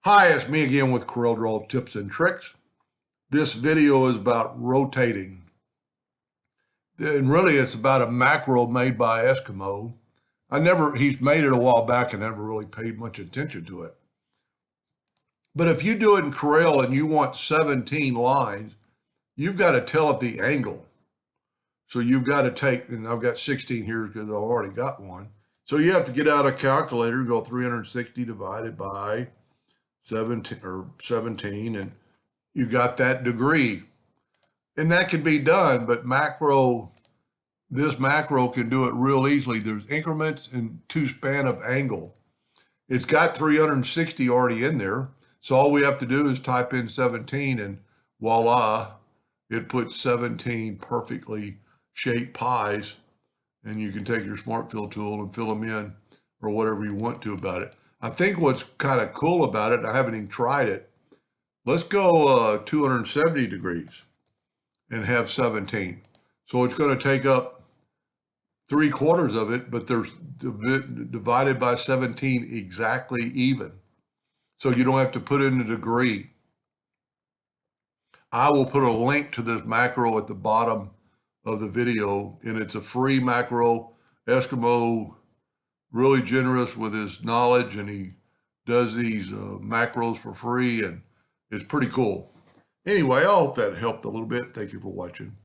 Hi, it's me again with Corel Draw Tips and Tricks. This video is about rotating. And really it's about a macro made by Eskimo. He's made it a while back and never really paid much attention to it. But if you do it in Corel and you want 17 lines, you've got to tell it the angle. So you've got to take, and I've got 16 here because I've already got one. So you have to get out a calculator and go 360 divided by 17, and you got that degree. And that can be done, but this macro can do it real easily. There's increments and two span of angle. It's got 360 already in there. So all we have to do is type in 17 and voila, it puts 17 perfectly shaped pies. And you can take your smart fill tool and fill them in or whatever you want to about it. I think what's kind of cool about it, I haven't even tried it. Let's go 270 degrees and have 17. So it's going to take up 3/4 of it, but there's divided by 17 exactly even. So you don't have to put in a degree. I will put a link to this macro at the bottom of the video, and it's a free macro. Eskimo, really generous with his knowledge, and he does these macros for free, and it's pretty cool. Anyway, I hope that helped a little bit. Thank you for watching.